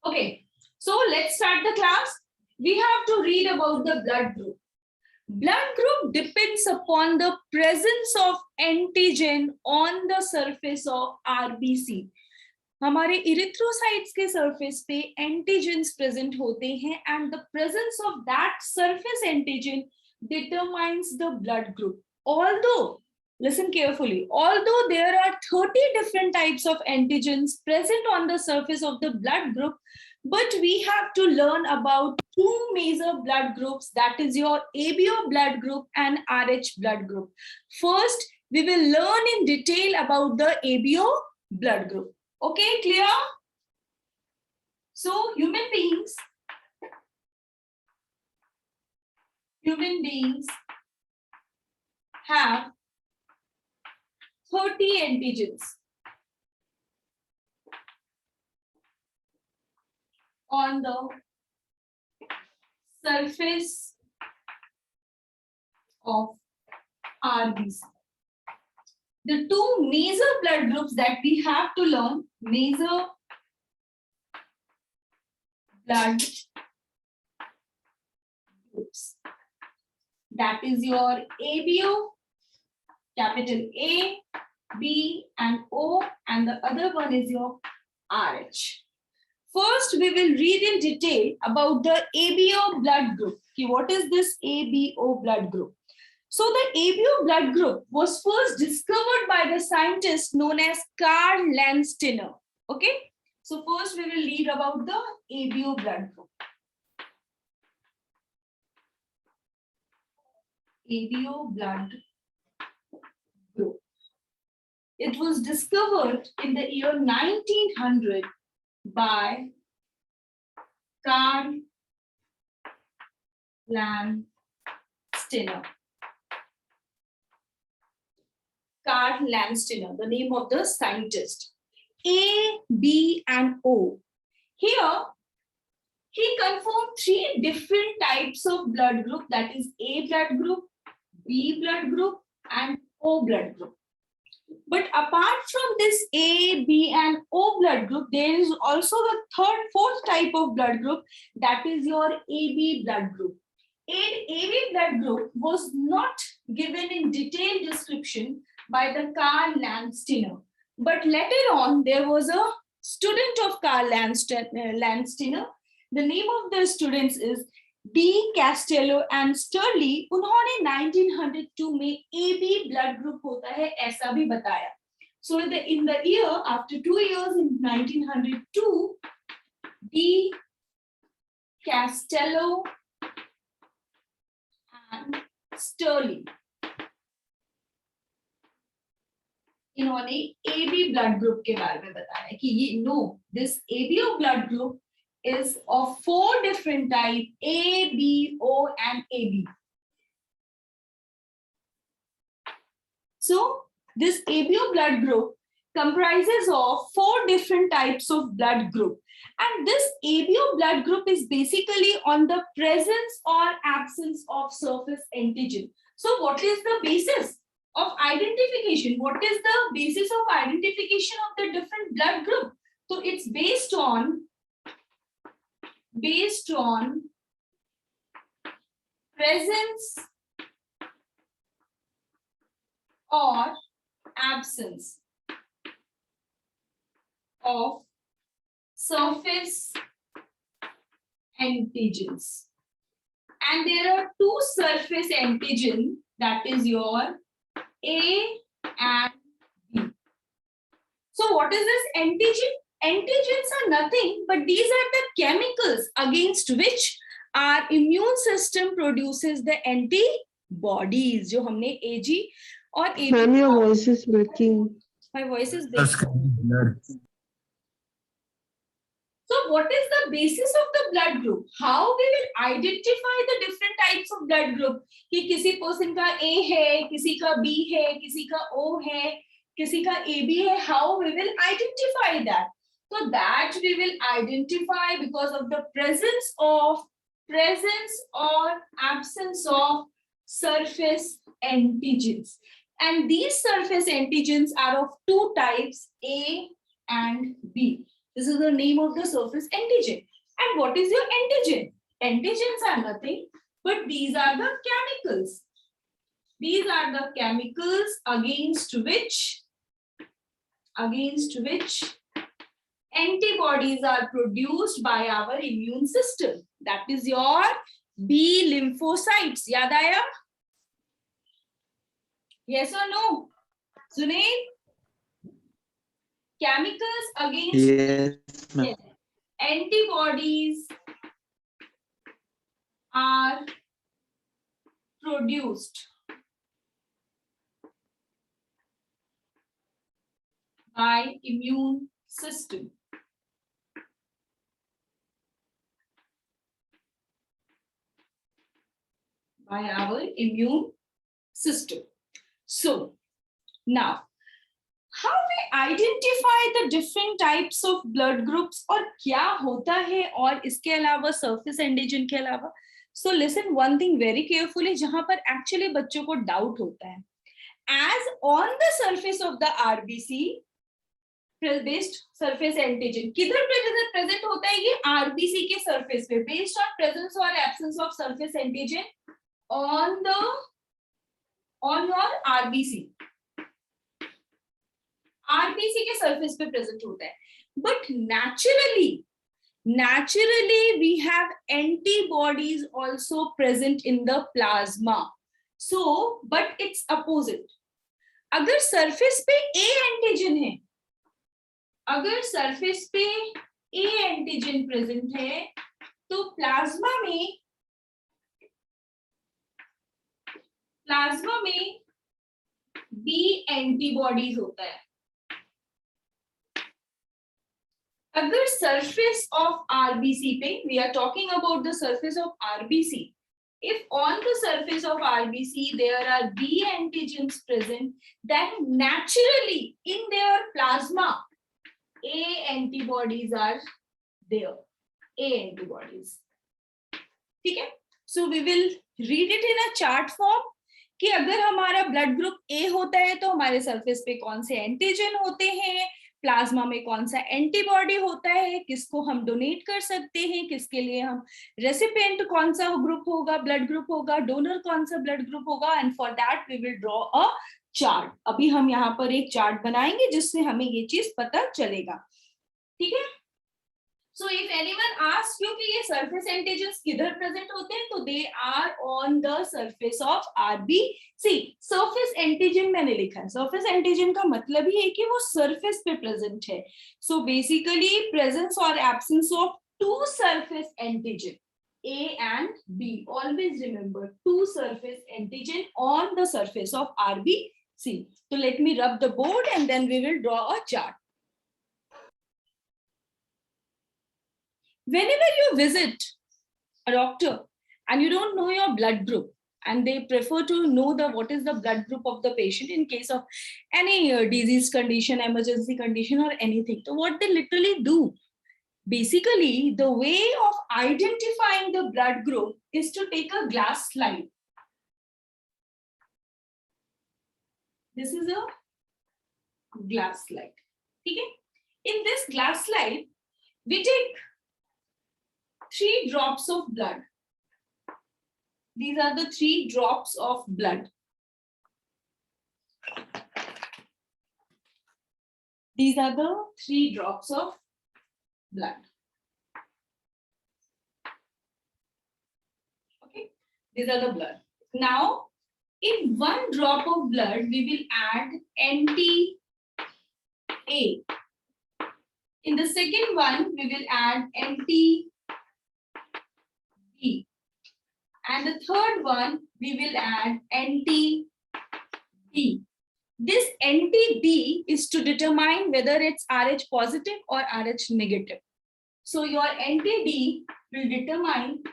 Okay, so let's start the class. We have to read about the blood group. Blood group depends upon the presence of antigen on the surface of RBC. हमारे erythrocytes के surface पे antigens present होते हैं and the presence of that surface antigen determines the blood group. Although, listen carefully, although there are 30 different types of antigens present on the surface of the blood group, but we have to learn about two major blood groups, that is your ABO blood group and RH blood group. First, we will learn in detail about the ABO blood group. Okay, clear? So human beings have 30 antigens on the surface of RBC. The two major blood groups that we have to learn, major blood groups, that is your ABO, capital A, B and O, and the other one is your RH. First, we will read in detail about the ABO blood group. Okay, what is this ABO blood group? So the ABO blood group was first discovered by the scientist known as Karl Landsteiner. Okay, so first we will read about the ABO blood group. ABO blood group. It was discovered in the year 1900 by Karl Landsteiner. Karl Landsteiner, the name of the scientist. A, B, and O. Here, he confirmed three different types of blood group, that is A blood group, B blood group, and O blood group. But apart from this A, B, and O blood group, there is also the fourth type of blood group, that is your AB blood group. AB blood group was not given in detailed description by the Karl Landsteiner. But later on, there was a student of Karl Landsteiner. The name of the students is D. Castello and Sturley. उन्होंने 1902 में AB blood group होता है ऐसा भी बताया. So in the year, after 2 years in 1902, D. Castello and Sturley, इन्होंने AB blood group के बारे में बताया कि ये this ABO blood group is of 4 different types, A, B, O, and AB. So this ABO blood group comprises of 4 different types of blood group, and this ABO blood group is basically on the presence or absence of surface antigen. So what is the basis of identification? What is the basis of identification of the different blood group? So it's based on presence or absence of surface antigens. And there are 2 surface antigens, that is your A and B. So what is this antigen? Antigens are nothing but these are the chemicals against which our immune system produces the antibodies. जो हमने AG और AB. Ma'am, your voice is breaking. My voice is breaking. So what is the basis of the blood group? How we will identify the different types of blood group? कि किसी person का A है, किसी का B है, किसी का O है, किसी का AB है. How we will identify that? So that we will identify because of the presence or absence of surface antigens. And these surface antigens are of 2 types, A and B. This is the name of the surface antigen. And what is your antigen? Antigens are nothing, but these are the chemicals. These are the chemicals against which antibodies are produced by our immune system. That is your B lymphocytes. Yaad aaya? Yes or no? Sunil? Chemicals against Yes, ma'am. antibodies are produced by immune system. By our immune system. So now, how we identify the different types of blood groups और क्या होता है और इसके अलावा surface antigen के अलावा? So listen one thing very carefully जहां पर actually बच्चों को doubt होता है. As on the surface of the RBC based surface antigen किधर present होता है ये RBC के surface पे based on presence or absence of surface antigen on your RBC. RBC के surface पे present होता है. But naturally we have antibodies also present in the plasma. So, but it's opposite. अगर surface पे A antigen है, अगर surface पे A antigen present है, तो plasma में B antibodies होता है. अगर surface of RBC पे, we are talking about the surface of RBC. If on the surface of RBC there are B antigens present, then naturally in their plasma, A antibodies are there. A antibodies. ठीक है? So we will read it in a chart form. कि अगर हमारा blood group A होता है तो हमारे surface पे कौन से एंटीजन होते हैं, प्लाज्मा में कौन सा एंटीबॉडी होता है, किसको हम डोनेट कर सकते हैं, किसके लिए हम रेसिपिएंट कौन सा ग्रुप होगा, ब्लड ग्रुप होगा, डोनर कौन सा ब्लड ग्रुप होगा, and for that we will draw a chart. अभी हम यहाँ पर एक चार्ट बनाएंगे जिससे हमें ये चीज पता चलेगा. ठीक है? So if anyone asks you कि ये surface antigens किधर present होते हैं, तो they are on the surface of RBC. Surface antigen मैंने लिखा है. Surface antigen का मतलब ही है कि वो surface पे present है. So basically presence or absence of two surface antigen, A and B. Always remember two surface antigen on the surface of RBC. So let me rub the board and then we will draw a chart. Whenever you visit a doctor and you don't know your blood group, and they prefer to know what is the blood group of the patient in case of any disease condition, emergency condition, or anything. So what they literally do, basically the way of identifying the blood group is to take a glass slide. This is a glass slide. Okay? In this glass slide, we take 3 drops of blood. These are the 3 drops of blood. These are the 3 drops of blood. Okay, these are the blood. Now, in 1 drop of blood, we will add anti-A. In the second one, we will add anti-B. And the third one, we will add anti-B. This anti-B is to determine whether it's Rh positive or Rh negative. So your anti-B will determine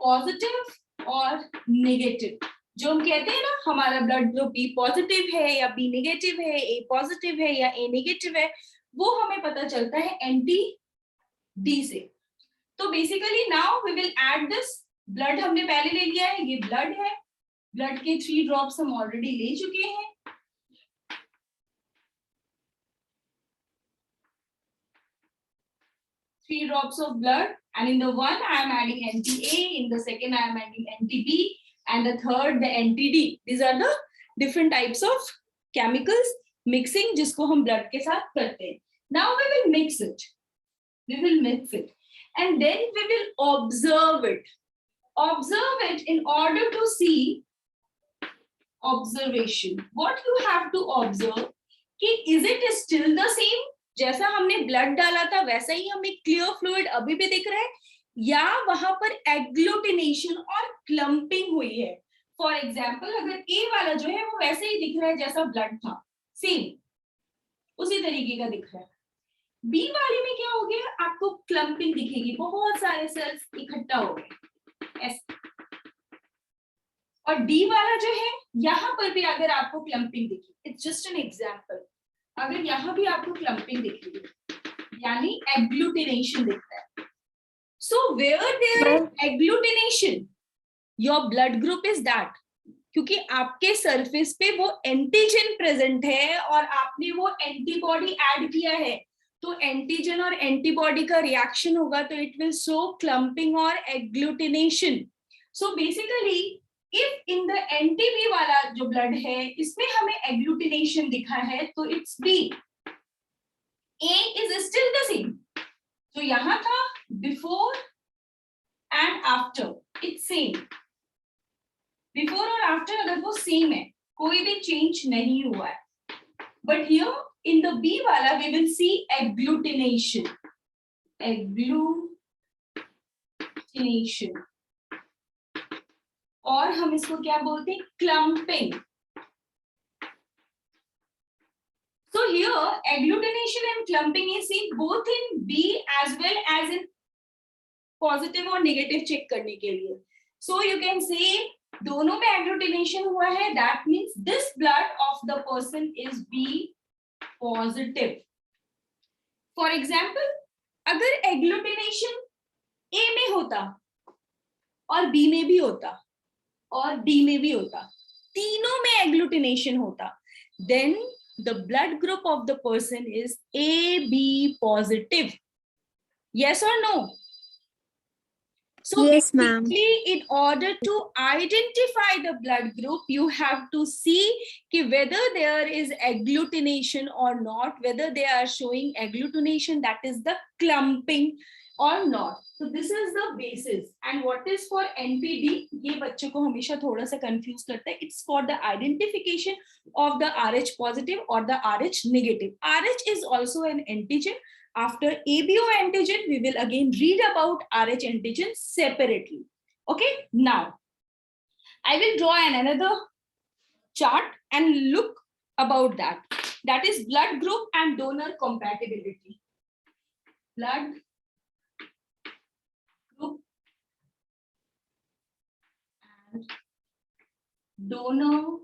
positive or negative. जो हम कहते हैं ना हमारा blood group B positive है या B negative है, ए positive है या ए नेगेटिव है, वो हमें पता चलता है एंटी डी से. तो basically now we will add this blood. हमने पहले ले लिया है, ये ब्लड है, ब्लड के 3 ड्रॉप्स हम ऑलरेडी ले चुके हैं. 3 drops of blood, and in the one I am adding NTA, in the second I am adding NTB, and the third the NTD. These are the different types of chemicals mixing जिसको हम blood के साथ करते हैं. Now we will mix it. We will mix it, and then we will observe it. Observe it in order to see observation. What you have to observe कि is it still the same? जैसा हमने blood डाला था वैसा ही हमें clear fluid अभी भी दिख रहा है, या वहां पर agglutination और clumping हुई है. For example, अगर A वाला जो है वो वैसे ही दिख रहा है जैसा blood था, same, उसी तरीके का दिख रहा है. B वाले में क्या हो गया, आपको clumping दिखेगी, बहुत सारे cells इकट्ठा हो गए. और D वाला जो है यहाँ पर भी अगर आपको clumping दिखी, it's just an example. अगर यहाँ भी आपको clumping दिखेगी, यानी agglutination दिखता है. So where there is agglutination, your blood group is that. क्योंकि आपके सरफेस पे वो एंटीजन प्रेजेंट है और आपने वो एंटीबॉडी ऐड किया है, तो एंटीजन और एंटीबॉडी का रिएक्शन होगा तो इट विल शो क्लम्पिंग और agglutination. So basically if in the anti B वाला जो ब्लड है इसमें हमें एग्लूटिनेशन दिखा है तो it's B. A is still the same. तो यहां था before and after, it's same. Before और आफ्टर अगर वो सेम है, कोई भी चेंज नहीं हुआ है. But here in the B वाला we will see agglutination. Agglutination, और हम इसको क्या बोलते हैं, clumping. So here agglutination and clumping is seen both in B as well as in positive और negative check करने के लिए. So you can say दोनों में agglutination हुआ है, that means this blood of the person is B positive. For example, अगर agglutination A में होता और B में भी होता और D में भी होता, तीनों में agglutination होता, then the blood group of the person is AB positive. Yes or no? So Yes, ma'am. basically, in order to identify the blood group, you have to see कि whether there is agglutination or not, whether they are showing agglutination, that is the clumping or not. So this is the basis. And what is for NPD? ये बच्चों को हमेशा थोड़ा सा confuse करता है. It's for the identification of the RH positive or the RH negative. RH is also an antigen. After ABO antigen, we will again read about RH antigen separately. Okay, now I will draw another chart and look about that. That is blood group and donor compatibility. Blood group and donor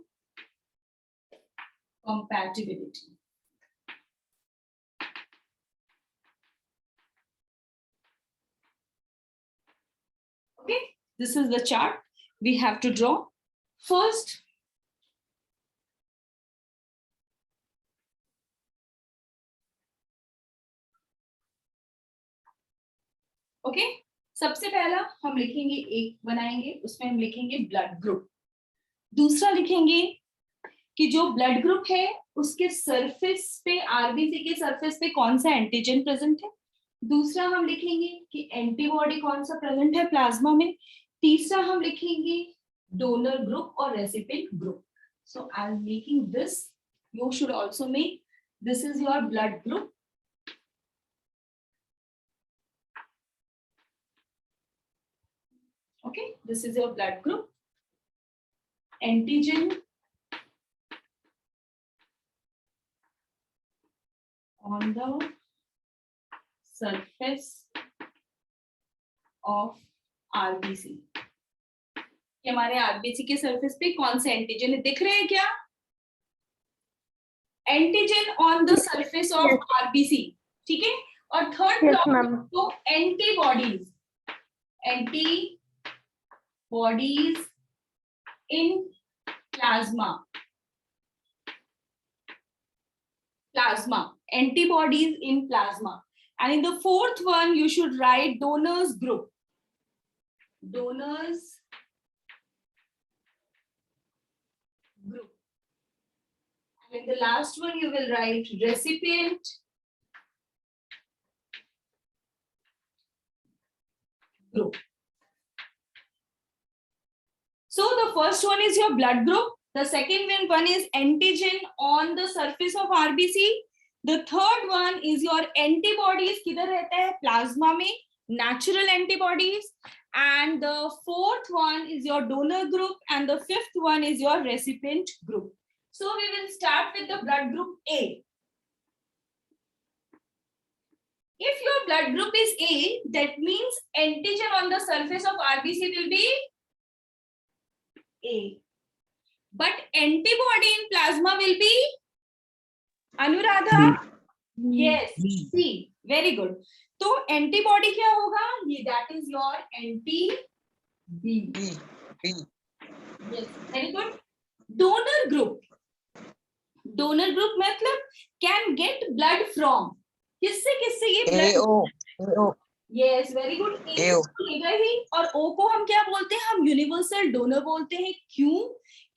compatibility. Okay, this is the chart we have to draw. First, okay, सबसे पहला हम लिखेंगे, एक बनाएंगे, उसमें हम लिखेंगे blood group. दूसरा लिखेंगे कि जो ब्लड ग्रुप है उसके सरफेस पे, आरबीसी के सरफेस पे कौन सा एंटीजन प्रेजेंट है. दूसरा हम लिखेंगे कि एंटीबॉडी कौन सा प्रेजेंट है प्लाज्मा में. तीसरा हम लिखेंगे डोनर ग्रुप और recipient group. So I am making this, you should also make. This is your blood group. Okay, this is your blood group. Antigen on the surface of RBC. कि हमारे RBC के surface पे कौन से antigen दिख रहे हैं क्या? Antigen on the surface of RBC. ठीक है. और थर्ड ब्लॉक तो antibodies. Bodies in plasma. Antibodies in plasma. And in the fourth one, you should write donors group. Donors group. And in the last one, you will write recipient group. So the first one is your blood group. The second one is antigen on the surface of RBC. The third one is your antibodies. किधर रहता है? Plasma में, natural antibodies. And the fourth one is your donor group, and the fifth one is your recipient group. So we will start with the blood group A. If your blood group is A, that means antigen on the surface of RBC will be A. But antibody in plasma will be Anuradha? Yes, C. Very good. तो antibody क्या होगा? ये that is your anti-B. Yes, very good. Donor group. Donor group मतलब can get blood from. किससे किससे ये blood? Yes, very good. A लेगा ही, और O को हम क्या बोलते हैं? हम यूनिवर्सल डोनर बोलते हैं. क्यों?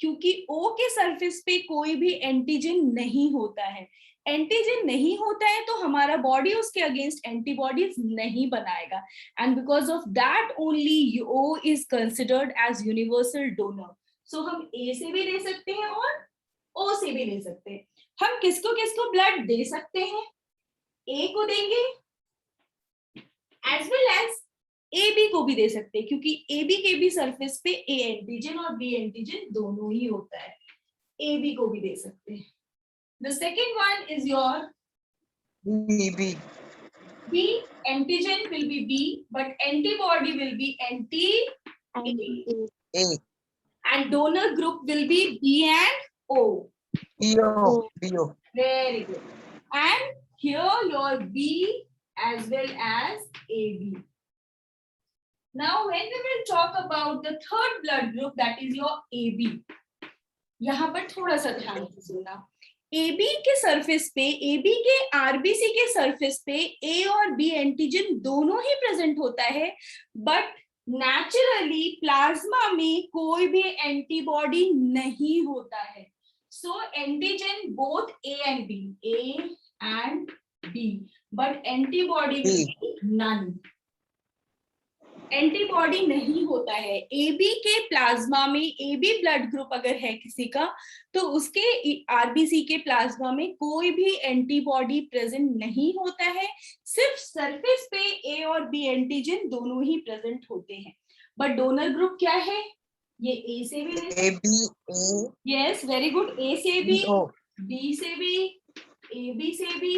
क्योंकि O के सरफेस पे कोई भी एंटीजन नहीं होता है. एंटीजन नहीं होता है तो हमारा बॉडी उसके अगेंस्ट एंटीबॉडीज नहीं बनाएगा. And because of that only O is considered as universal donor. So हम A से भी दे सकते हैं और O से भी दे सकते हैं. हम किसको किसको ब्लड दे सकते हैं? A को देंगे एज वेल एज AB को भी दे सकते हैं, क्योंकि AB के भी सरफेस पे A एंटीजन और B एंटीजन दोनों ही होता है. AB को भी दे सकते हैं. The second one is your B. B antigen will be B, but antibody will be anti-A. And donor group will be B and O. B-O. Very good. And here your B as well as AB. Now when we will talk about the third blood group, that is your AB. यहाँ पर थोड़ा सा ध्यान से सुनना. AB के surface पे, AB के RBC के सरफेस पे A और B एंटीजन दोनों ही प्रेजेंट होता है, बट नेचुरली प्लाज्मा में कोई भी एंटीबॉडी नहीं होता है. So antigen both A and B, but antibody will be none. Antibody नहीं होता है. AB के प्लाज्मा में AB ब्लड ग्रुप अगर है किसी का, तो उसके RBC के प्लाज्मा में कोई भी एंटीबॉडी प्रेजेंट नहीं होता है. सिर्फ सरफेस पे A और B एंटीजन दोनों ही प्रेजेंट होते हैं. बट डोनर ग्रुप क्या है? ये A से भी, यस वेरी गुड, A से भी, B से भी, AB से भी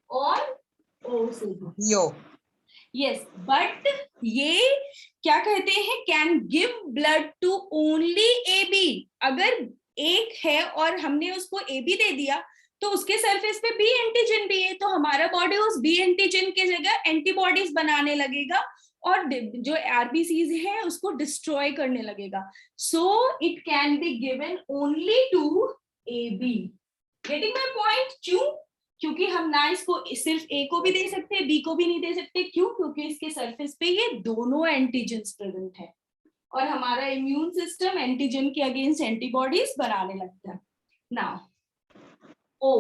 और O से भी. Yes, but ये क्या कहते हैं? Can give blood to only AB. अगर एक है और हमने उसको AB दे दिया तो उसके सरफेस पे B एंटीजन भी है, तो हमारा बॉडी उस B एंटीजन के जगह एंटीबॉडीज बनाने लगेगा और जो RBCs है उसको डिस्ट्रॉय करने लगेगा. So it can be given only to AB. Getting my point? क्यों? क्योंकि हम ना इसको सिर्फ A को भी दे सकते हैं, B को भी नहीं दे सकते. क्यों? क्योंकि इसके सरफेस पे ये दोनों एंटीजन्स प्रेजेंट है और हमारा इम्यून सिस्टम एंटीजन के अगेंस्ट एंटीबॉडीज बनाने लगता है. नाउ O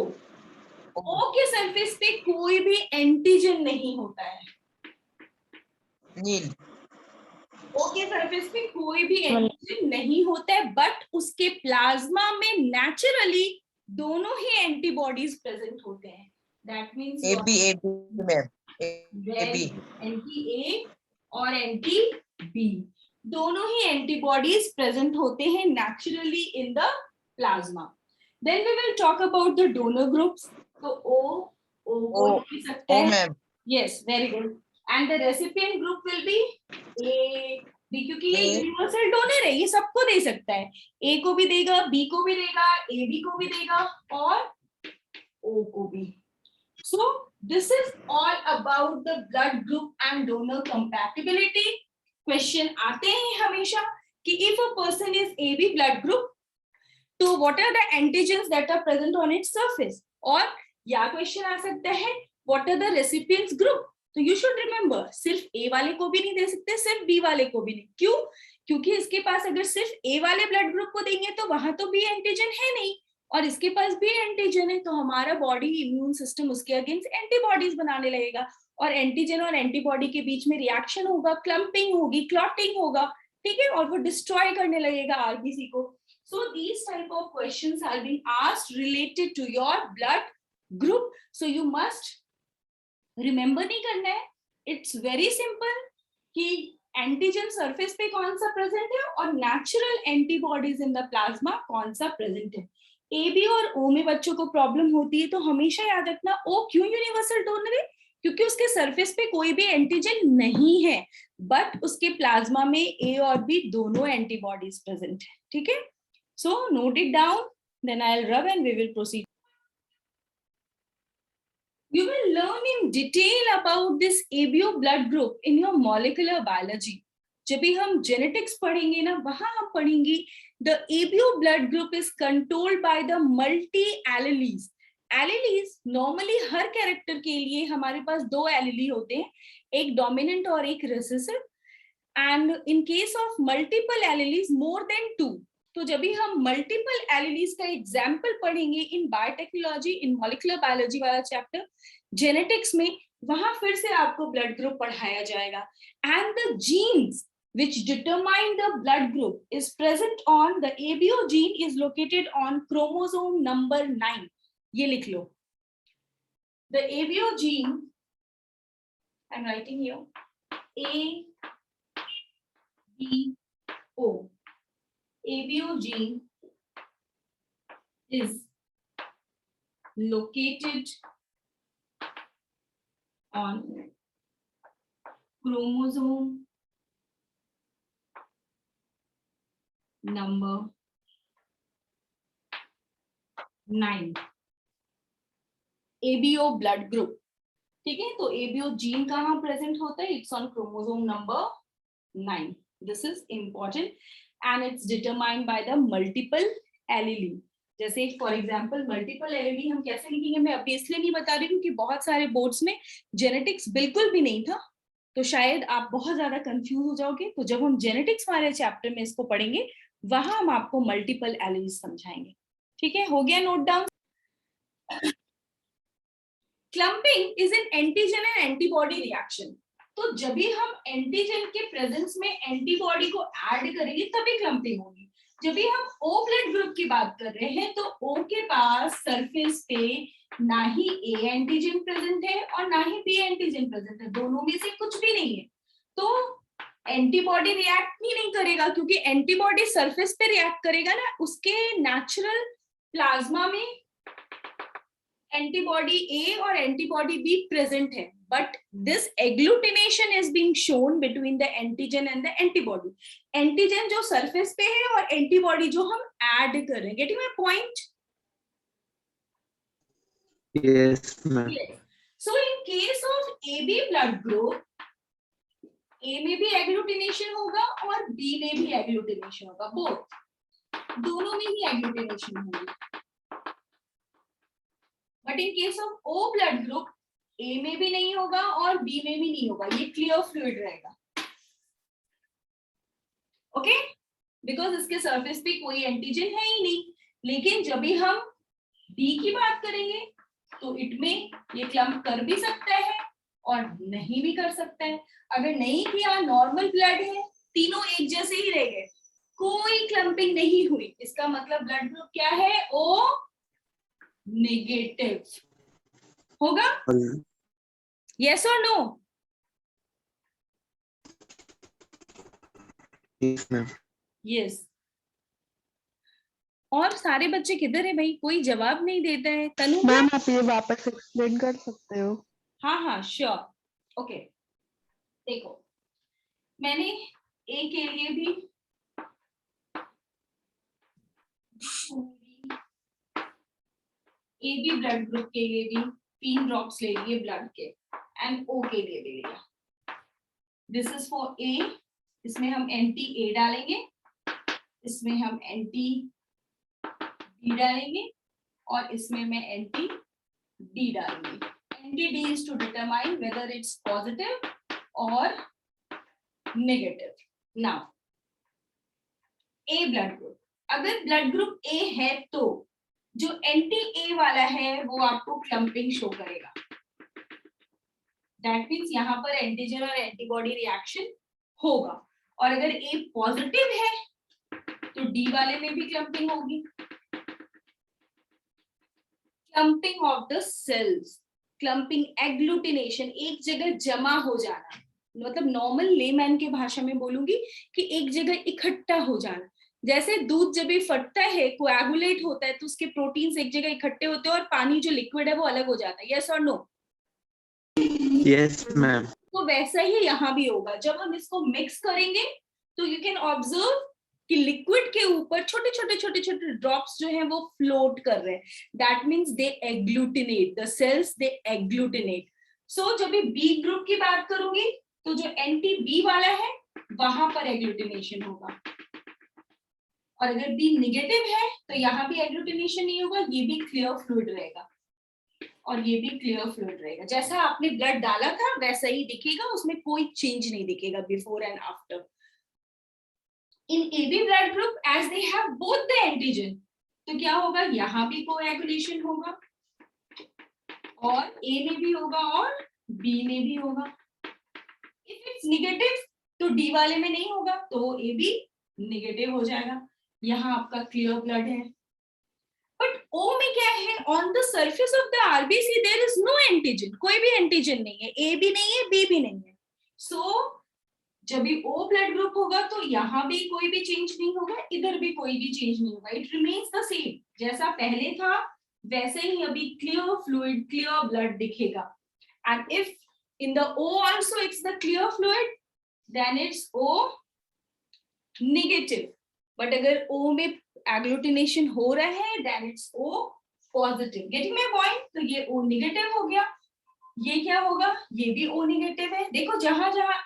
के सरफेस पे कोई भी एंटीजन नहीं होता है. O के सरफेस पे कोई भी एंटीजन नहीं होता है, बट उसके प्लाज्मा में नेचुरली दोनों ही एंटीबॉडीज प्रेजेंट होते हैं. दैट मींस एंटी-A और एंटी-B दोनों ही एंटीबॉडीज प्रेजेंट होते हैं naturally in the plasma. Then we will talk about the donor groups. तो O को लिख सकते हैं. Yes very good. And the recipient group will be A, B, क्योंकि ये यूनिवर्सल डोनर है, ये सबको दे सकता है. A को भी देगा, B को भी देगा, AB को भी देगा और O को भी. So this is all about the blood group and donor compatibility. Question आते हैं हमेशा कि if a person is AB blood group, तो what are the antigens that are present on its surface? और या क्वेश्चन आ सकता है what are the recipients group? तो यू शुड रिमेंबर, सिर्फ ए वाले को भी नहीं दे सकते, सिर्फ बी वाले को भी नहीं। क्यों? क्योंकि इसके पास अगर सिर्फ ए वाले ब्लड ग्रुप को देंगे तो वहां तो बी एंटीजन है नहीं, और इसके पास भी एंटीजन है, तो हमारा बॉडी इम्यून सिस्टम उसके अगेंस्ट एंटीबॉडीज बनाने लगेगा, और एंटीजन और एंटीबॉडी के बीच में रिएक्शन होगा, क्लम्पिंग होगी, क्लॉटिंग होगा, ठीक है, और वो डिस्ट्रॉय करने लगेगा आरबीसी को। So these type of questions are being asked related to your blood group, so you must remember नहीं करना है, इट्स वेरी सिंपल कि एंटीजन सरफेस पे कौन सा प्रेजेंट है और natural antibodies in the plasma कौन सा प्रेजेंट है। ए बी और ओ में बच्चों को प्रॉब्लम होती है तो हमेशा याद रखना ओ क्यों यूनिवर्सल डोनर है, क्योंकि उसके सरफेस पे कोई भी एंटीजन नहीं है, बट उसके प्लाज्मा में ए और बी दोनों एंटीबॉडीज प्रेजेंट है, ठीक है। So note it down, then I will rub and we will proceed. You will learn in detail about this ABO blood group in your molecular biology. जब भी हम genetics पढ़ेंगे ना, वहां हम पढ़ेंगे the ABO blood group is controlled by the multi alleles. Alleles normally her character के लिए हमारे पास दो एलिली होते हैं, एक डोमिनेंट और एक recessive, and in case of multiple alleles more than two. तो जब भी हम मल्टीपल एलिलीज का एग्जाम्पल पढ़ेंगे in biotechnology, in molecular biology वाला चैप्टर जेनेटिक्स में, वहां फिर से आपको ब्लड ग्रुप पढ़ाया जाएगा. And the genes which determine the blood group is present on the ABO gene is located on chromosome number 9. ये लिख लो. The ABO gene, I'm writing here, ABO. ABO gene is located on chromosome number 9. ABO blood group, ठीक है. तो ABO gene कहाँ present होता है? It's on chromosome number 9. This is important and it's determined by the multiple एलिली. जैसे for example multiple एलिली हम कैसे लिखेंगे, मैं अभी इसलिए नहीं बता रही हूँ कि बहुत सारे बोर्ड्स में जेनेटिक्स बिल्कुल भी नहीं था, तो शायद आप बहुत ज्यादा कंफ्यूज हो जाओगे. तो जब हम जेनेटिक्स वाले चैप्टर में इसको पढ़ेंगे, वहां हम आपको मल्टीपल एलिली समझाएंगे, ठीक है. हो गया note down. Clumping is an antigen and antibody reaction. तो जब भी हम एंटीजन के प्रेजेंस में एंटीबॉडी को ऐड करेंगे तभी क्लम्पिंग होगी. जब भी हम ओ ब्लड ग्रुप की बात कर रहे हैं तो ओ के पास सरफेस पे ना ही ए एंटीजन प्रेजेंट है और ना ही बी एंटीजन प्रेजेंट है, दोनों में से कुछ भी नहीं है, तो एंटीबॉडी रिएक्ट ही नहीं करेगा, क्योंकि एंटीबॉडी सरफेस पे रिएक्ट करेगा ना, उसके नेचुरल प्लाज्मा में एंटीबॉडी ए और एंटीबॉडी बी प्रेजेंट है, but this agglutination is being shown between the antigen and the antibody. Antigen जो सरफेस पे है और एंटीबॉडी जो हम ऐड कर रहे हैं. Getting my point? Yes, ma'am. Yes. So in case of AB blood group, A में भी एग्लूटिनेशन होगा और B में भी एग्लूटिनेशन होगा, बोथ दोनों में ही एग्लूटिनेशन होगी. But in case of O blood group A में भी नहीं होगा और B में भी नहीं होगा, ये क्लियर फ्लूइड रहेगा. ओके, बिकॉज इसके सरफेस पे कोई एंटीजन है ही नहीं. लेकिन जब भी हम B की बात करेंगे तो इट में ये क्लम्प कर भी सकता है और नहीं भी कर सकता है. अगर नहीं किया, नॉर्मल ब्लड है, तीनों एक जैसे ही रह गए, कोई क्लम्पिंग नहीं हुई, इसका मतलब ब्लड ग्रुप क्या है? O नेगेटिव होगा. यस और नो? Yes, ma'am. यस. और सारे बच्चे किधर है भाई? कोई जवाब नहीं देता है. तनु मैम आप ये वापस एक्सप्लेन कर सकते हो? हाँ हाँ श्योर. ओके, देखो मैंने ए के लिए भी ए बी ब्लड ग्रुप के लिए भी 3 ड्रॉप्स ले लिए ब्लड के, एंड ओ के लिए भी लिया. This is for a. इसमें हम एंटी ए डालेंगे, इसमें हम एंटी बी डालेंगे और इसमें मैं एंटी डी डालूंगी. NTD is to determine whether it's positive or negative. Now, A blood group. अगर blood group A है तो जो NTA वाला है वो आपको clumping शो करेगा. That means यहाँ पर एंटीजन और एंटीबॉडी रिएक्शन होगा. और अगर A पॉजिटिव है तो D वाले में भी क्लम्पिंग होगी. Clumping of the cells, clumping agglutination, एक जगह जमा हो जाना, मतलब नॉर्मल लेमैन के भाषा में बोलूंगी कि एक जगह इकट्ठा हो जाना. जैसे दूध जब भी फटता है, कोएगुलेट होता है, तो उसके प्रोटीन्स एक जगह इकट्ठे होते हैं और पानी जो लिक्विड है वो अलग हो जाता है. यस और नो? Yes ma'am. तो वैसा ही यहाँ भी होगा. जब हम इसको मिक्स करेंगे तो यू कैन ऑब्जर्व कि लिक्विड के ऊपर छोटे छोटे ड्रॉप्स जो हैं वो फ्लोट कर रहे हैं. That means they agglutinate, the cells they agglutinate. So जब भी बी ग्रुप की बात करूंगी तो जो एंटी बी वाला है वहां पर एग्लूटिनेशन होगा, और अगर बी निगेटिव है तो यहाँ भी एग्लूटिनेशन नहीं होगा, ये भी क्लियर फ्लूइड रहेगा और ये भी क्लियर फ्लूइड रहेगा. जैसा आपने ब्लड डाला था वैसा ही दिखेगा, उसमें कोई चेंज नहीं दिखेगा before and after. In AB blood group, as they have both the antigen, तो क्या होगा, यहाँ भी कोएगुलेशन होगा और A में भी होगा और B में भी होगा. If it's negative तो D वाले में नहीं होगा, तो A भी नेगेटिव हो जाएगा. यहाँ आपका क्लियर ब्लड है. बट O में क्या है, on the surface of the RBC there is no antigen, कोई भी एंटीजन नहीं है, A भी नहीं है, B भी नहीं है. So जब भी O ब्लड ग्रुप होगा तो यहाँ भी कोई भी चेंज नहीं होगा, इधर भी कोई भी चेंज नहीं होगा. इट रिमेन्स द सेम, जैसा पहले था वैसे ही अभी क्लियर फ्लूइड, क्लियर ब्लड दिखेगा. And if in the O also it's the clear fluid, then it's O negative. But अगर O में एग्लूटिनेशन हो रहा है then it's O positive. Getting my point? तो ये O negative हो गया, ये क्या होगा, ये भी O negative है. देखो जहां जहां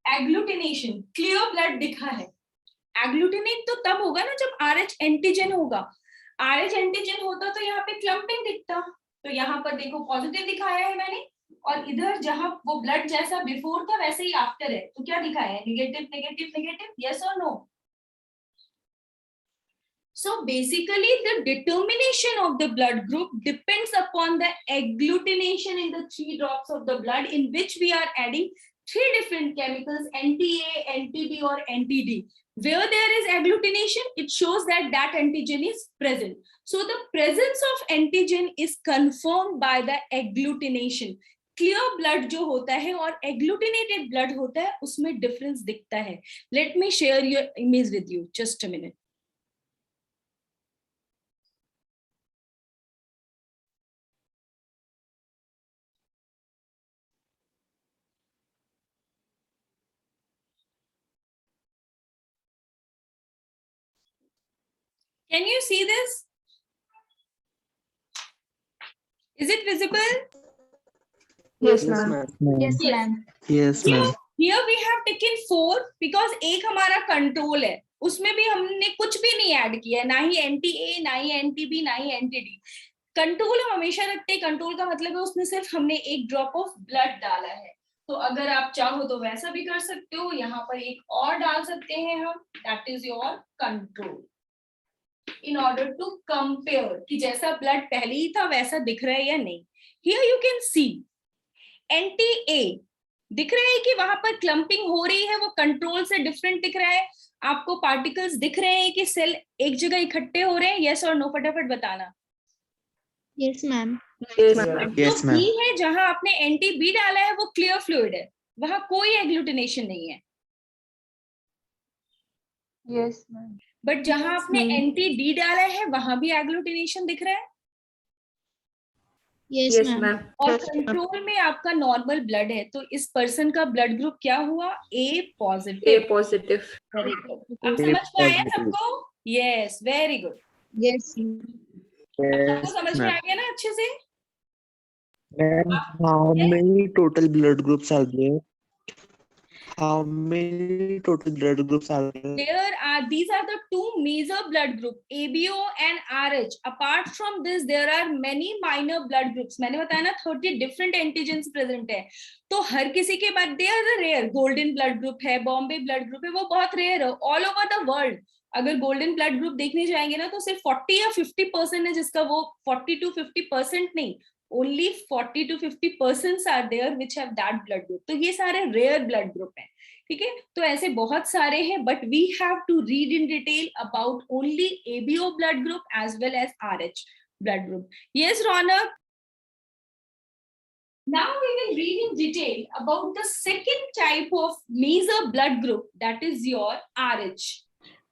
एग्लूटिनेशन, क्लियर ब्लड दिखा है, एग्लूटिनेट तो तब होगा ना जब RH एंटीजन होगा. RH एंटीजन होता तो यहाँ पे क्लम्पिंग दिखता. तो यहाँ पर देखो पॉजिटिव दिखाया है मैंने, और इधर जहां वो ब्लड जैसा बिफोर था वैसे ही आफ्टर है, तो क्या दिखाया है, नेगेटिव नेगेटिव नेगेटिव. यस और no? So basically the determination of the blood group depends upon the agglutination in the 3 drops of the blood in which we are adding 3 different chemicals, NTA, NTB or NTD. Where there is agglutination, it shows that that antigen is present. So the presence of antigen is confirmed by the agglutination. Clear blood जो होता है और agglutinated blood होता है, उसमें difference दिखता है. Let me share your image with you. Just a minute. Can you see this? Is it visible? Yes, ma'am. Yes, ma'am. Yes, ma'am. Here we have taken 4 because एक हमारा control है, उसमें भी हमने कुछ भी नहीं ऐड किया, ना ही NTA, ना ही NTB, ना ही NTD. कंट्रोल हम हमेशा रखते हैं. कंट्रोल का मतलब है उसमें सिर्फ हमने एक ड्रॉप ऑफ ब्लड डाला है. तो अगर आप चाहो तो वैसा भी कर सकते हो, यहाँ पर एक और डाल सकते हैं हम. That is your control. In order to compare कि जैसा ब्लड पहले ही था वैसा दिख रहा है या नहीं. Here you can see NTA दिख रहा है कि वहां पर क्लम्पिंग हो रही है, वो कंट्रोल से डिफरेंट दिख रहा है. आपको पार्टिकल्स दिख रहे हैं कि सेल एक जगह इकट्ठे हो रहे हैं. यस और नो फटाफट बताना. Yes, ma'am. Yes, जो ma'am. बी है जहां आपने NTB डाला है वो क्लियर फ्लूइड है, वहां कोई एग्लूटिनेशन नहीं है. Yes, ma'am. बट जहां Yes, आपने ma'am. NTD डाला है वहां भी एग्लूटिनेशन दिख रहा है. Yes, ma'am. और कंट्रोल में आपका नॉर्मल ब्लड है, तो इस पर्सन का ब्लड ग्रुप क्या हुआ, A positive. Positive. Very good. अब समझ में आया सबको? Yes, very good. Yes. सबको समझ में आ गया ना अच्छे से? Ma'am, how many total blood groups are there? How many total blood groups are there? These are the two major blood group, ABO and RH. Apart from this, there are many minor blood groups. मैंने बताया ना 30 different antigens present है. तो हर किसी के बाद they are the rare. Golden blood group है, Bombay blood group है, वो बहुत rare है. All over the world. अगर गोल्डन ब्लड ग्रुप देखने जाएंगे ना तो सिर्फ 40 या 50% है जिसका, वो 40 to 50% नहीं, only 40 to 50% are there which have that blood group. तो ये सारे rare blood group हैं. ठीक है, तो ऐसे बहुत सारे हैं, but we have to read in detail about only ABO blood group as well as Rh blood group. Yes Raunak, now we will read in detail about the second type of major blood group, that is your RH.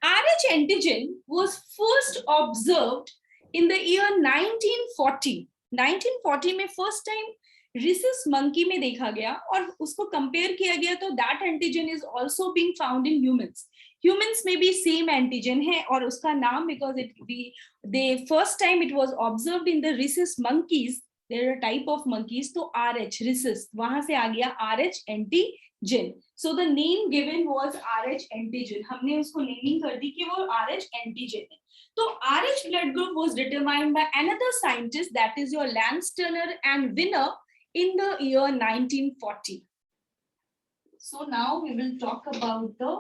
RH antigen was first observed in the year 1940. 1940 में first time रिसिस monkey में देखा गया और उसको compare किया गया, तो that antigen is also being found in humans में भी सेम एंटीजन है और उसका नाम, because they first time it was observed in the rhesus monkeys, there are type of monkeys, तो आरएच रिसिस वहां से आ गया Rh antigen. So the name given was Rh antigen, हमने उसको नेमिंग कर दी कि वो आरएच एंटीजन है. So RH blood group was determined by another scientist, that is your Lance Turner and Winner, in the year 1940. So now we will talk about the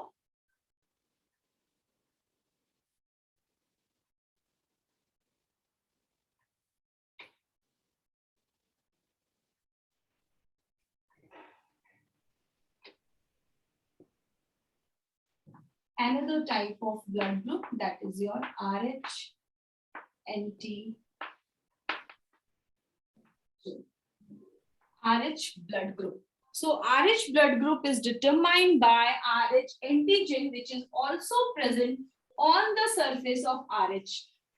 another type of blood group, that is your RH antigen. RH blood group. So RH blood group is determined by RH antigen, which is also present on the surface of RH,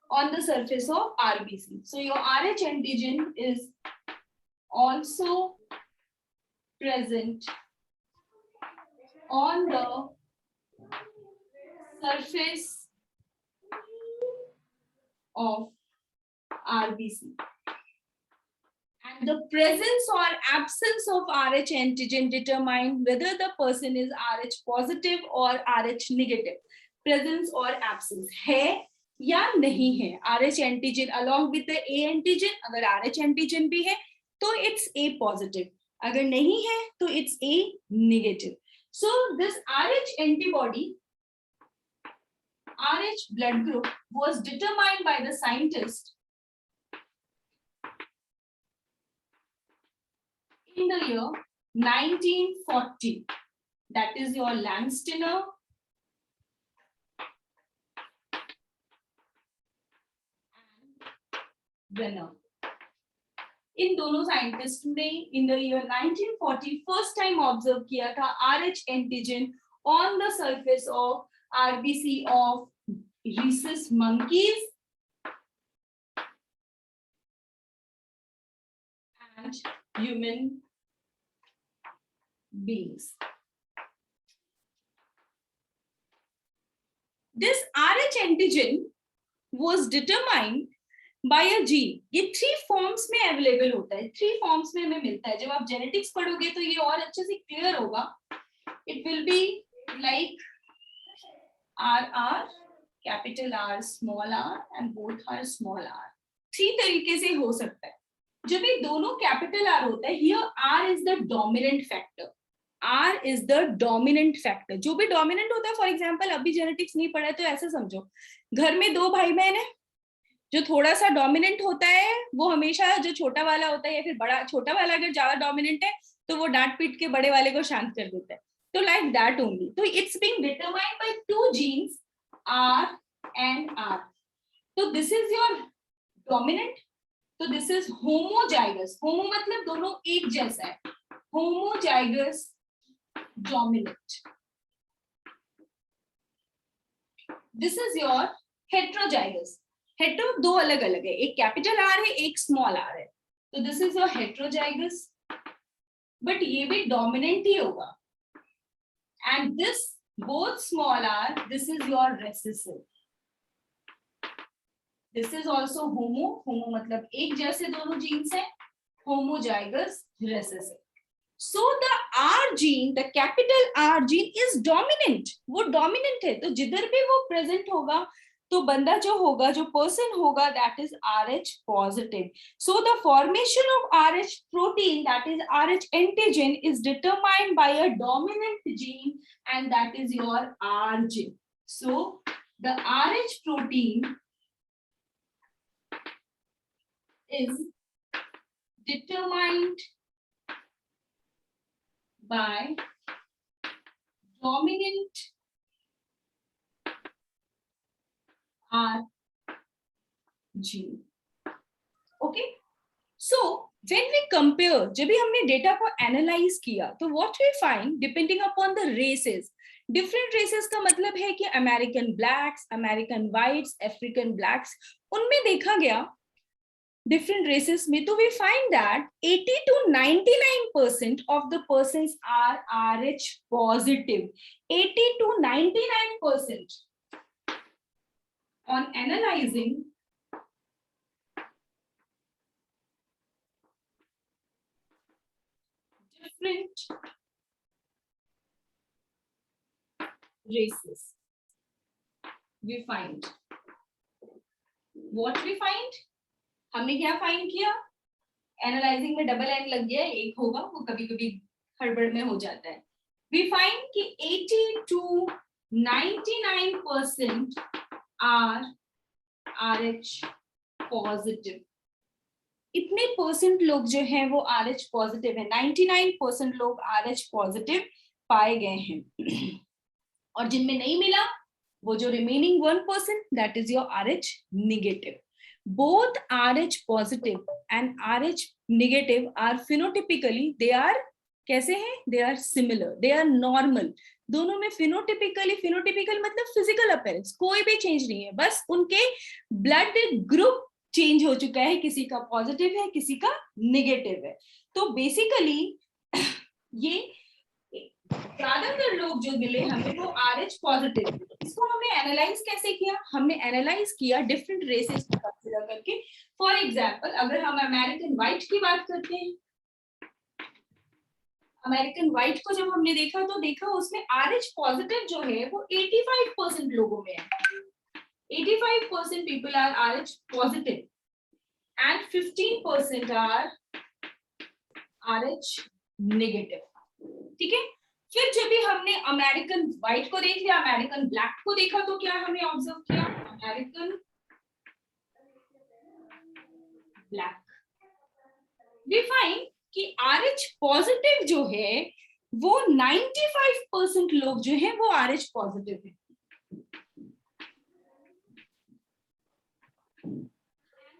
on the surface of RBC. So your RH antigen is also present on the surface of RBC. And the presence or absence of RH antigen determine whether the person is RH positive or RH negative. Presence or absence है या नहीं है RH antigen along with the A antigen. अगर RH antigen भी है तो it's A positive. अगर नहीं है तो it's A negative. So this RH antibody, RH blood group was determined by the scientist in the year 1940. That is your Lance Turner and Winner. इन दोनों scientist ने in the year 1940 first time observe किया था RH antigen on the surface of RBC of rhesus monkeys and human beings. This RH antigen was determined by a gene. ये 3 forms में available होता है, 3 forms में हमें मिलता है. जब आप जेनेटिक्स पढ़ोगे तो ये और अच्छे से क्लियर होगा. It will be like RR, capital R, small r, and both are small r. 3 तरीके से हो सकता है. जब ये दोनों कैपिटल R होता है, here R is the dominant factor. R is the dominant factor. जो भी dominant होता है, फॉर एग्जाम्पल अभी जेनेटिक्स नहीं पढ़ा है तो ऐसे समझो, घर में 2 भाई बहन है, जो थोड़ा सा डोमिनेंट होता है वो हमेशा जो छोटा वाला होता है या फिर बड़ा, छोटा वाला अगर ज्यादा डोमिनेंट है तो वो डांट पीट के बड़े वाले को शांत कर देता है. तो लाइक दैट ओनली. तो it's being determined by 2 genes R and R. तो दिस इज योर डोमिनेंट, तो दिस इज होमोजाइगस. होमो मतलब दोनों एक जैसा है, homozygous dominant. This is your heterozygous. Hetero 2 अलग अलग है, एक कैपिटल आर है, एक स्मॉल आर है. तो this is your heterozygous, but ये भी डोमिनेंट ही होगा. And this both small R, this is your recessive. This is also homo. Homo मतलब एक जैसे दोनों जीन्स है, homozygous recessive. So the R gene, the capital R gene is dominant. वो dominant है, तो जिधर भी वो present होगा, तो बंदा जो होगा, जो person होगा, that is Rh positive. So the formation of Rh protein, that is Rh antigen, is determined by a dominant gene, and that is your R gene. So the Rh protein is determined by dominant R gene. Okay. So when we compare, जब भी हमने data को analyse किया, तो what we find, depending upon the races, different races का मतलब है कि American blacks, American whites, African blacks, उनमें देखा गया different races में, तो we find that 80 to 99% of the persons are Rh positive. 80 to 99% on analyzing different races, we find what we find. हमने क्या फाइंड किया? एनालाइजिंग में डबल एन लग गया, एक होगा, वो कभी कभी हड़बड़ में हो जाता है. वी फाइंड कि 80 to 99% आर RH पॉजिटिव. इतने परसेंट लोग जो हैं वो RH पॉजिटिव है. 99% लोग RH पॉजिटिव पाए गए हैं. और जिनमें नहीं मिला, वो जो remaining 1%, that is your RH negative. Both Rh positive and Rh negative are phenotypically, they are कैसे हैं? They are similar, they are normal. दोनों में phenotypical मतलब physical appearance, कोई भी चेंज नहीं है, बस उनके ब्लड ग्रुप चेंज हो चुका है, किसी का पॉजिटिव है, किसी का नेगेटिव है. तो बेसिकली ये ज्यादातर लोग जो मिले हमें वो RH पॉजिटिव. इसको हमने एनालाइज कैसे किया? हमने एनालाइज किया डिफरेंट रेसेस को कंसीडर करके. फॉर एग्जांपल, अगर हम अमेरिकन व्हाइट की बात करते हैं, अमेरिकन व्हाइट को जब हमने देखा, तो देखा उसमें RH पॉजिटिव जो है वो 85% लोगों में है. 85% people are RH positive and 15% are RH negative. ठीक है. फिर जब भी हमने अमेरिकन व्हाइट को देख लिया, अमेरिकन ब्लैक को देखा, तो क्या हमने ऑब्जर्व किया? American black. वी फाइंड कि RH पॉजिटिव जो है वो 95% लोग जो है वो RH पॉजिटिव है.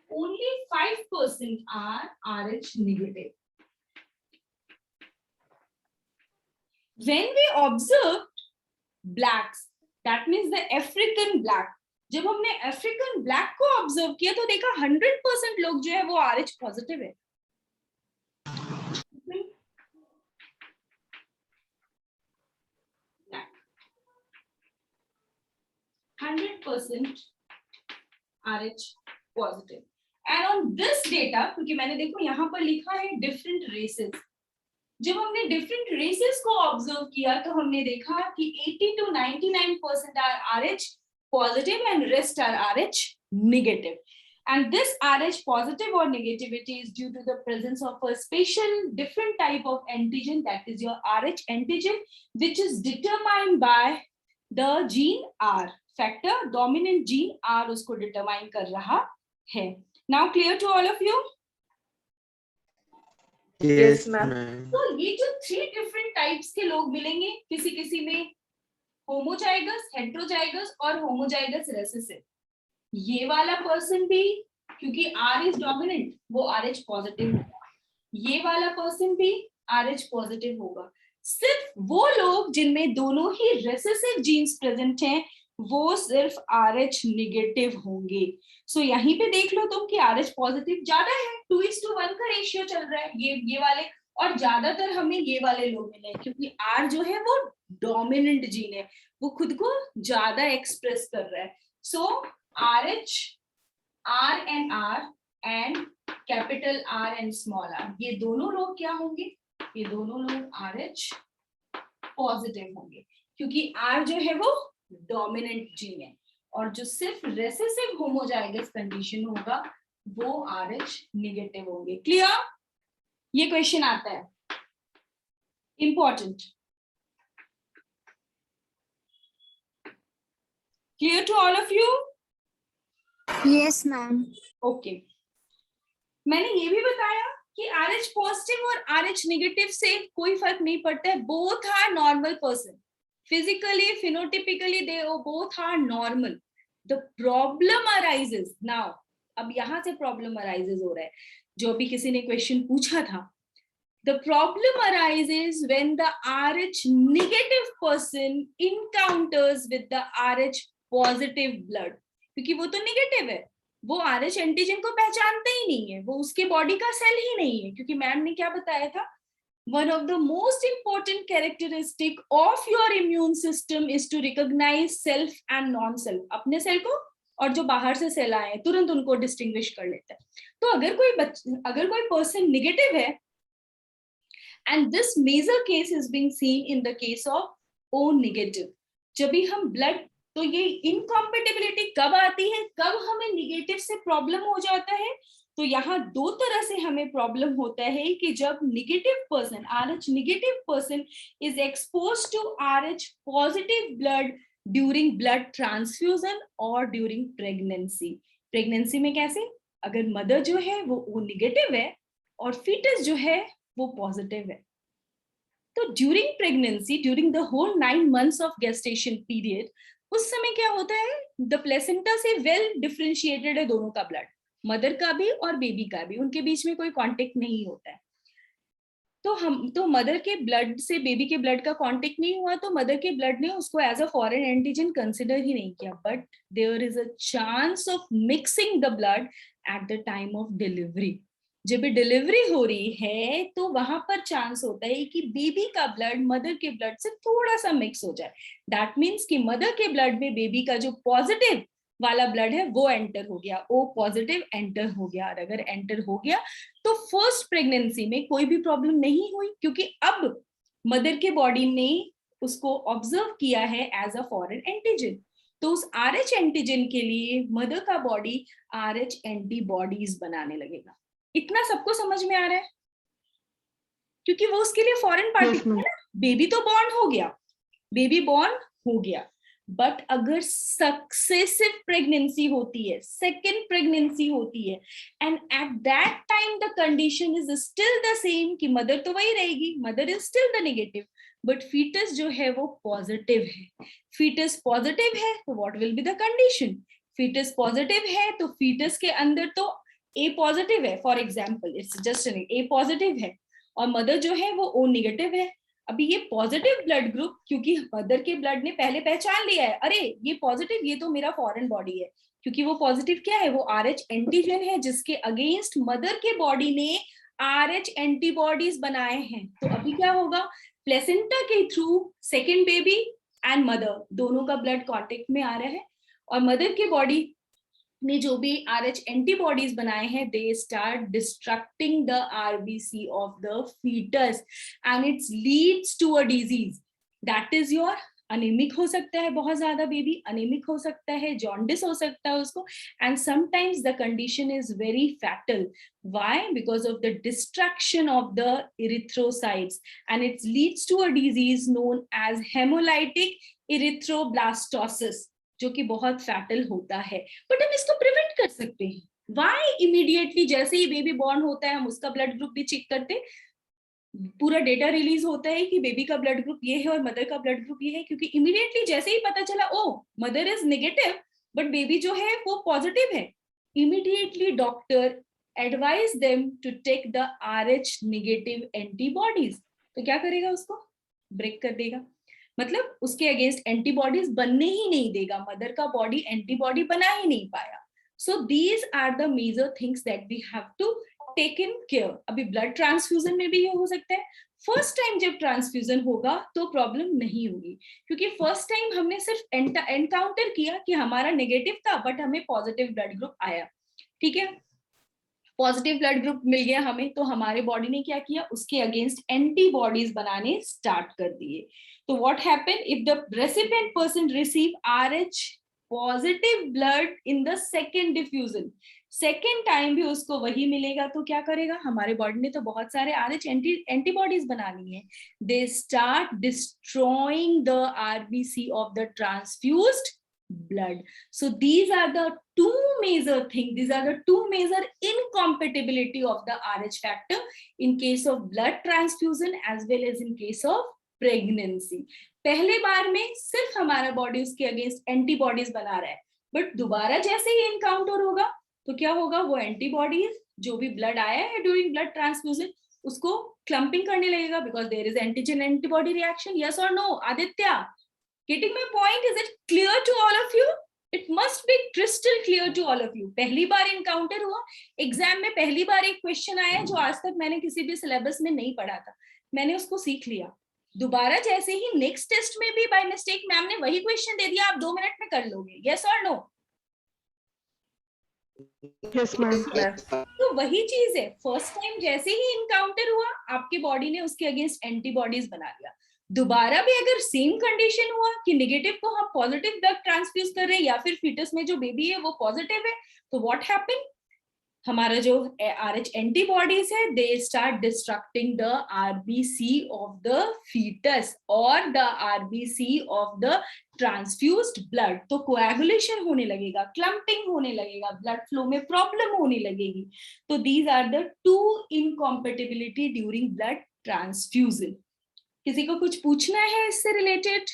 Only 5% are RH negative. When we observed blacks, that means the African black, जब हमने अफ्रीकन ब्लैक को ऑब्जर्व किया, तो देखा 100% लोग जो है वो RH पॉजिटिव है. 100% RH positive. And on this data, क्योंकि मैंने देखो यहाँ पर लिखा है डिफरेंट रेसेस, जब हमने डिफरेंट रेसेस को ऑब्जर्व किया, तो हमने देखा कि 80 to 99% are RH positive and rest are RH negative. And this RH positive or negativity is due to the presence of a special different type of antigen, that is your RH antigen, which is determined by the gene R factor. Dominant gene R उसको determine कर रहा है. Now clear to all of you? Yes, ma'am. ma'am. तो ये जो 3 different types के लोग मिलेंगे, किसी किसी में होमोजाइगस, हेटेरोजाइगस और होमोजाइगस रेसेसिव. ये वाला पर्सन भी, क्योंकि R इज डोमिनेंट, वो RH पॉजिटिव होगा. ये वाला पर्सन भी RH पॉजिटिव होगा. सिर्फ वो लोग जिनमें दोनों ही रेसेसिव जीन्स प्रेजेंट हैं, वो सिर्फ RH नेगेटिव होंगे. सो यहीं पे देख लो तुम कि RH पॉजिटिव ज्यादा है, 2:1 का रेशियो चल रहा है ये वाले, और ज्यादातर हमें ये वाले लोग मिले, क्योंकि R जो है वो डोमिनेंट जीन है, वो खुद को ज्यादा एक्सप्रेस कर रहा है. सो RH, RNR and capital R and small r, ये दोनों लोग क्या होंगे? ये दोनों लोग RH पॉजिटिव होंगे, क्योंकि R जो है वो डोमिनेंट जीन है, और जो सिर्फ रेसेसिव होमोजाइगस कंडीशन होगा वो RH निगेटिव होंगे। क्लियर? ये क्वेश्चन आता है, important. Clear to all of you? Yes, ma'am. Okay, मैंने ये भी बताया कि RH पॉजिटिव और RH नेगेटिव से कोई फर्क नहीं पड़ता है, both are normal person, physically phenotypically they both are normal. The problem arises now, अब यहां से प्रॉब्लम अराइजेस हो रहा है, जो भी किसी ने क्वेश्चन पूछा था। The problem arises when the RH negative person encounters with the RH positive blood, क्योंकि वो तो नेगेटिव है, वो RH एंटीजन को पहचानता ही नहीं है, वो उसके बॉडी का सेल ही नहीं है, क्योंकि मैम ने क्या बताया था, one of the most important characteristic of your immune system is to recognize self and non-self, अपने सेल को और जो बाहर से सेल आए तुरंत उनको डिस्टिंग्विश कर लेता है। तो अगर कोई पर्सन नेगेटिव है, and this major case is being seen in the case of O negative, जब भी हम ब्लड, तो ये इनकॉम्पेटिबिलिटी कब आती है, कब हमें निगेटिव से प्रॉब्लम हो जाता है, तो यहाँ दो तरह से हमें प्रॉब्लम होता है कि जब negative person, RH negative person is exposed to RH positive blood during blood transfusion और ड्यूरिंग प्रेगनेंसी। प्रेगनेंसी में कैसे, अगर मदर जो है वो नेगेटिव है और फीटस जो है वो पॉजिटिव है, तो during pregnancy, during the whole 9 months of gestation period, उस समय क्या होता है, द प्लेसेंटा से वेल डिफरेंशिएटेड है दोनों का ब्लड, मदर का भी और बेबी का भी, उनके बीच में कोई कांटेक्ट नहीं होता है। तो मदर के ब्लड से बेबी के ब्लड का कांटेक्ट नहीं हुआ, तो मदर के ब्लड ने उसको as a foreign antigen consider ही नहीं किया, but there is a chance of mixing the blood at the time of delivery. जब भी डिलीवरी हो रही है तो वहां पर चांस होता है कि बेबी का ब्लड मदर के ब्लड से थोड़ा सा मिक्स हो जाए। दैट मीन्स कि मदर के ब्लड में बेबी का जो पॉजिटिव वाला ब्लड है वो एंटर हो गया, ओ पॉजिटिव एंटर हो गया, और अगर एंटर हो गया तो फर्स्ट प्रेगनेंसी में कोई भी प्रॉब्लम नहीं हुई, क्योंकि अब मदर के बॉडी ने उसको ऑब्जर्व किया है एज अ फॉरेन एंटीजन, तो उस RH एंटीजन के लिए मदर का बॉडी RH एंटीबॉडीज बनाने लगेगा। इतना सबको समझ में आ रहा है, क्योंकि वो उसके लिए फॉरेन पार्टिकल है ना। बेबी तो बॉर्न हो गया, बेबी बॉर्न हो गया, बट अगर सक्सेसिव प्रेगनेंसी होती है, सेकेंड प्रेगनेंसी होती है, and at that time the condition is still the same, कि मदर तो वही रहेगी, mother is still the negative, but foetus जो है वो पॉजिटिव है। फीटस पॉजिटिव है तो what will be the condition, foetus positive है तो फीटस के अंदर तो A पॉजिटिव है, for example it's just an A positive है, और मदर जो है वो O नेगेटिव है। अभी ये पॉजिटिव ब्लड ग्रुप, क्योंकि मदर के ब्लड ने पहले पहचान लिया है, अरे ये पॉजिटिव, ये तो मेरा फॉरेन बॉडी है, क्योंकि वो पॉजिटिव क्या है, वो RH एंटीजन है जिसके अगेंस्ट मदर के बॉडी ने RH एंटीबॉडीज बनाए हैं। तो अभी क्या होगा, प्लेसेंटा के through second baby and mother दोनों का ब्लड कॉन्टेक्ट में आ रहा है, और मदर के बॉडी ने जो भी RH एंटीबॉडीज बनाए हैं, they start destructing the RBC of the foetus and it's leads to a disease, that is your anaemic हो सकता है, बहुत ज्यादा बेबी अनेमिक हो सकता है, जॉन्डिस हो सकता है उसको, and sometimes the condition is very fatal. Why? Because of the destruction of the erythrocytes, and it's leads to a disease known as haemolytic erythroblastosis, जो कि बहुत फैटल होता है, बट हम इसको प्रिवेंट कर सकते हैं। व्हाई? इमीडिएटली जैसे ही बेबी बॉर्न होता है हम उसका ब्लड ग्रुप भी चेक करते, पूरा डेटा रिलीज होता है कि बेबी का ब्लड ग्रुप ये है और मदर का ब्लड ग्रुप ये है, क्योंकि इमीडिएटली जैसे ही पता चला oh mother is negative but baby जो है वो पॉजिटिव है, immediately doctor advise them to take the RH negative antibodies. तो क्या करेगा, उसको ब्रेक कर देगा, मतलब उसके अगेंस्ट एंटीबॉडीज बनने ही नहीं देगा, मदर का बॉडी एंटीबॉडी बना ही नहीं पाया। So these are the major things that we have to take in care. अभी ब्लड ट्रांसफ्यूजन में भी ये हो सकता है, फर्स्ट टाइम जब ट्रांसफ्यूजन होगा तो प्रॉब्लम नहीं होगी, क्योंकि फर्स्ट टाइम हमने सिर्फ एनकाउंटर किया कि हमारा नेगेटिव था बट हमें पॉजिटिव ब्लड ग्रुप आया, ठीक है। पॉजिटिव ब्लड ग्रुप मिल गया हमें, तो हमारे बॉडी ने क्या किया, उसके अगेंस्ट एंटीबॉडीज बनाने स्टार्ट कर दिए. तो what happen if the recipient person receive RH positive blood in the second diffusion, second time भी उसको वही मिलेगा, तो क्या करेगा, हमारे बॉडी ने तो बहुत सारे RH एंटीबॉडीज बनानी है. They start destroying the RBC of the transfused blood. So these are the two major things, these are the two major incompatibility of the RH factor in case of blood transfusion as well as in case of pregnancy. पहले बार में सिर्फ हमारा body उसके against antibodies बना रहा है, but दोबारा जैसे ही इनकाउंटर होगा तो क्या होगा, वो एंटीबॉडीज जो भी ब्लड आया है ड्यूरिंग ब्लड ट्रांसफ्यूजन उसको क्लम्पिंग करने लगेगा, because there is antigen antibody reaction. Yes और no Aditya? Getting my point? Is it clear to all of you? It must be crystal clear to all of you. पहली बार encounter हुआ, exam में पहली बार एक question आया जो आज तक मैंने किसी भी सिलेबस में नहीं पढ़ा था, मैंने उसको सीख लिया. दोबारा जैसे ही नेक्स्ट टेस्ट में भी बाय मिस्टेक मैम ने वही क्वेश्चन दे दिया, आप 2 मिनट में कर लोगे. यस और नो? Yes ma'am. तो वही चीज है, फर्स्ट टाइम जैसे ही इनकाउंटर हुआ आपके बॉडी ने उसके अगेंस्ट एंटीबॉडीज बना लिया. दोबारा भी अगर सेम कंडीशन हुआ कि नेगेटिव को हम पॉजिटिव ब्लड ट्रांसफ्यूज कर रहे हैं या फिर फीटस में जो बेबी है वो पॉजिटिव है, तो व्हाट हैपन, हमारा जो RH एंटीबॉडीज है they start destructing the RBC of the foetus और the RBC of the transfused blood. तो कोएगुलेशन होने लगेगा, क्लम्पिंग होने लगेगा, ब्लड फ्लो में प्रॉब्लम होने लगेगी. तो these are the two incompatibility during blood transfusion. किसी को कुछ पूछना है इससे रिलेटेड?